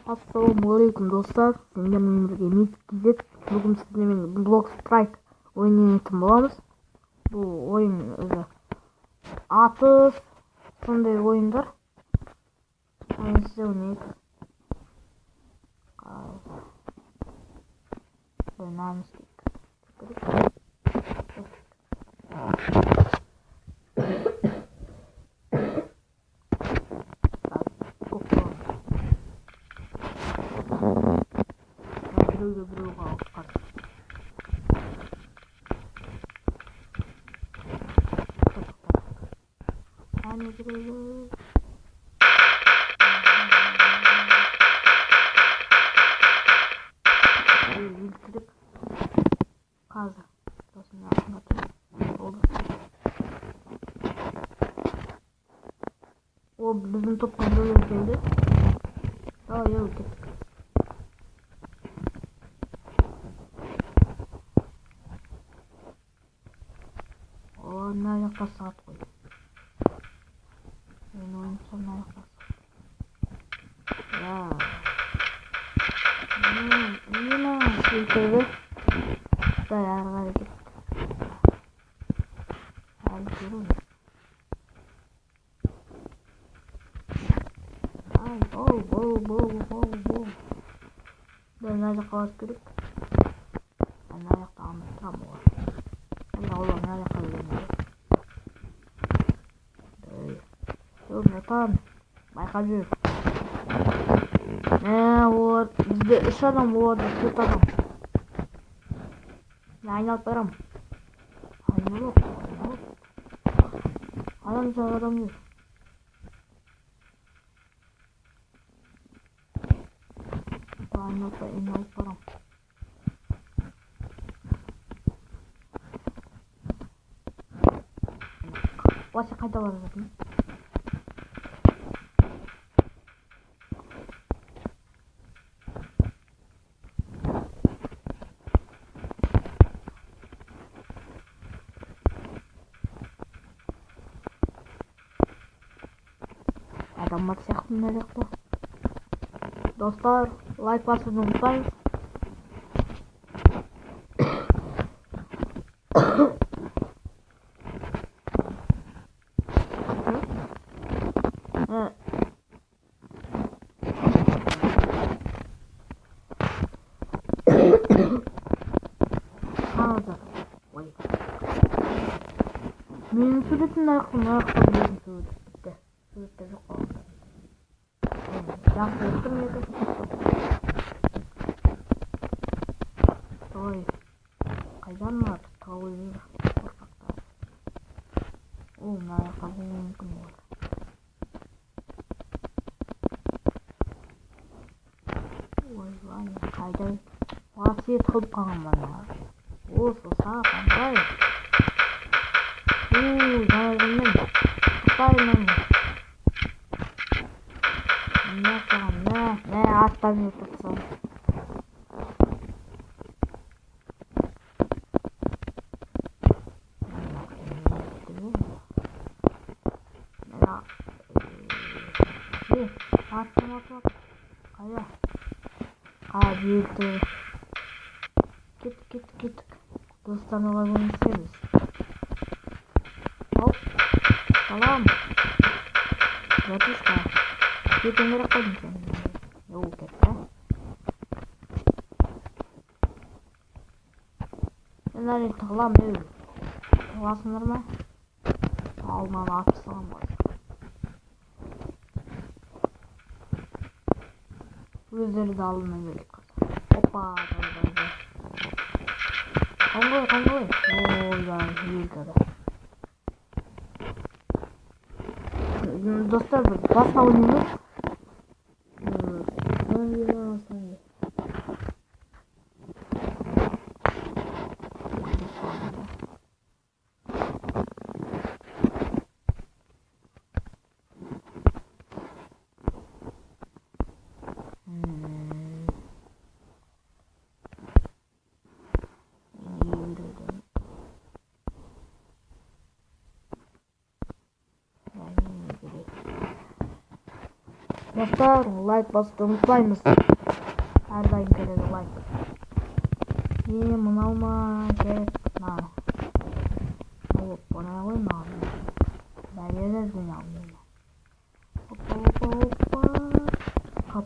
Ассалаумағалейкум достар, сендермен бірге Мит. Бүгін сіздермен Block Strike ойынын ойнайтын боламыз. Бұл ойын өзі атыс, сондай ойындар. Ойынсыз ойнайық. Ойнамыз дейік. біреуге алып өлтіріп қазір сосын артына болды. О, біздің топқа бөліп келді. Кеттік. Мына жақта сағат қой. Мен ойынша мына жақта сағат. Өлтірді. Дай ары қарай кеттік. Әлі көру. Дай мына жаққа басып керек. Мына жақта алып тұрам олар. Олар мына жаққа келгенде. Натан, байқап жүр. Олар бізде 3 адам, оларда 4 адам. Мен айналып барам. Адам жоқ, адам жүр. Айналып барам. Басы қайда бара жатырмын? Адамдар сияқты мына жақта. Достар, лайк басуды ұмытпаңыз. Менің суретін аяқтан берген сурет бітті. Суретте жоқ қалды. Жақсы өттім еді. Ой, қайдан бар? Тауы жүр. Қорқақтар. Мына аяқта болуы мүмкін олар. Ойбай, қайда? Васиет қылып қалған бана. Осы саған бай. Жарығыммен құттаймын. Мә, аттан өтіпсің. Аттан. Қайда? Өлтірді. Кеттік. Достануға бөлінсеміз. Салам. Жатышқа. Кетен керек қойдың сен. Кетті. Мен әлі тығылам өй. Тығыласыңдар ма? Алдынан атып салам ғой. Өздері де алдынан келіп қалды. Опа. Қаңғой. Өлтірді. Dostlar, басқа ойнаймыз. Dostlar, лайк басуды ұмытпаймыз. Әрдайым керегі лайк. Мынау ма керек? Мынау. Бұны ғой мынау. Бәрі жинау мені. Опа. Қап.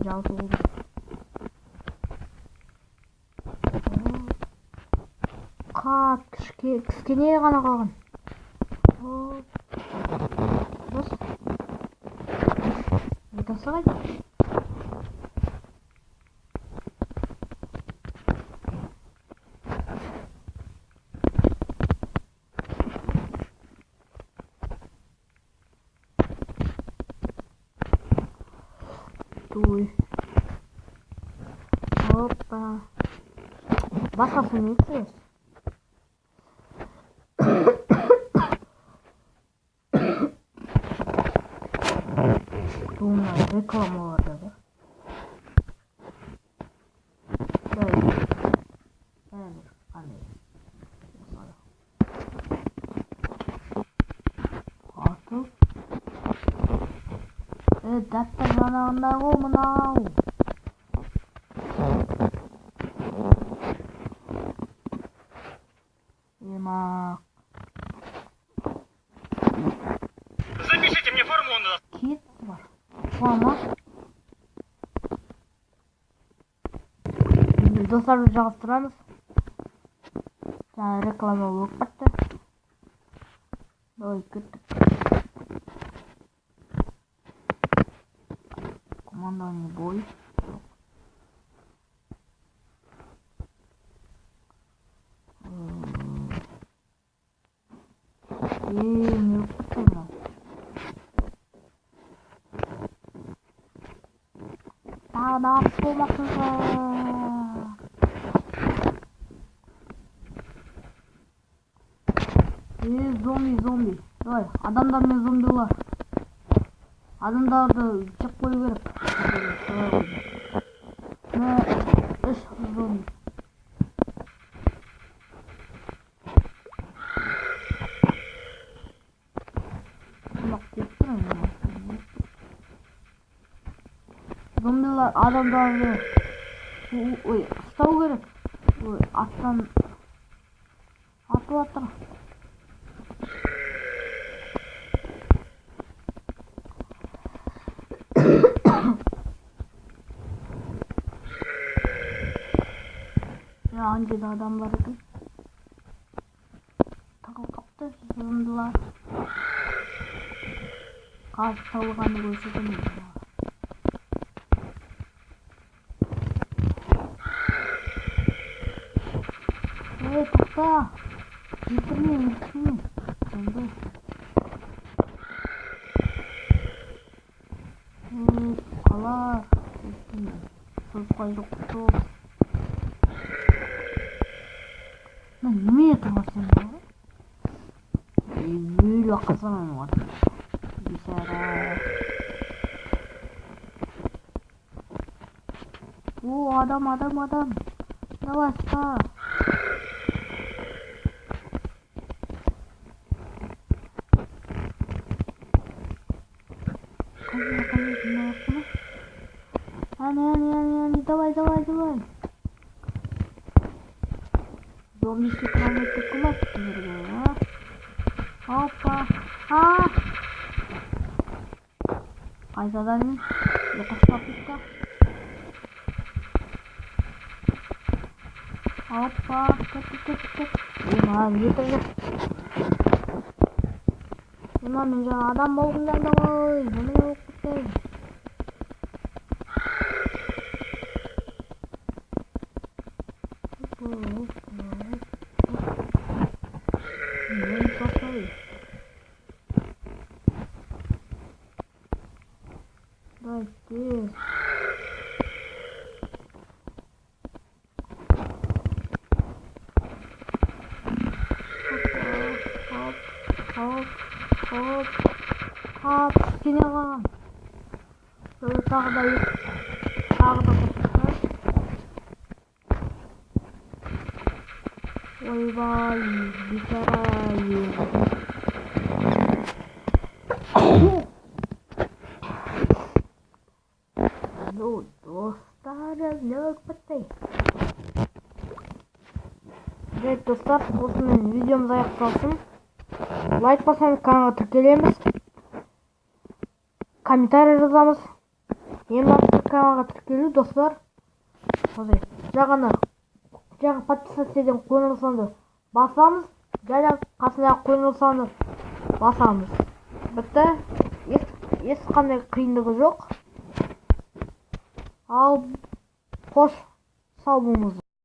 Жалпы oldu. Қап, кішкене ғана қалған. Дос. Айтасы қайда? Туй. Опа. Басқасын не етсіз? Туына рекламалар да. Дәптер жанағында ғой мынау. Запишите мне формулу. Кит бар. Форма. Достар жалғастырамыз. Жаңа реклама болып кетті. Ой, кеттік. Командный бой. Не упустила. Да, болмасынға. Зомби. Давай, адамдар мен зомбилар. Адамдарды жеп қою керек. Үш зомби. Зомбилар адамдарды ұстау керек. Аттан атып атыр. Anca da adam var ekan. Takıl kaptı zombilar. Qarşı tavılğanды көрсөтөм. Takta. Bitirme. Oldu. Kalar. Söz koyduktu. Неме етіңірсен бары? Бөйлі ақасынан var. Бисара. О, адам. Давай, ста. Давай. Зомбиси калмай тукулат силерге, Опа. Кайдадан йокуштап кетти. Опа, кет. Жетер. Мен жаңа адам болгум да ой, неме болуп кетти. Дайте. Hop. Kene lan. Böyle tағы da қосып. Ойбай, бейшара Ну, достар, лёг бітті. Evet dostlar, осымен видеомыз аяқталсын. Лайк басамыз, каналға тіркелеміз. Комментарий жазамыз. Ең басты каналға тіркелу достар. Жағаны подписаться қоңырсауды басамыз. Және қасындағы қоңырсауды басамыз. Бітті. Ешқандай қиындығы жоқ. Ал қош, сау болыңыз.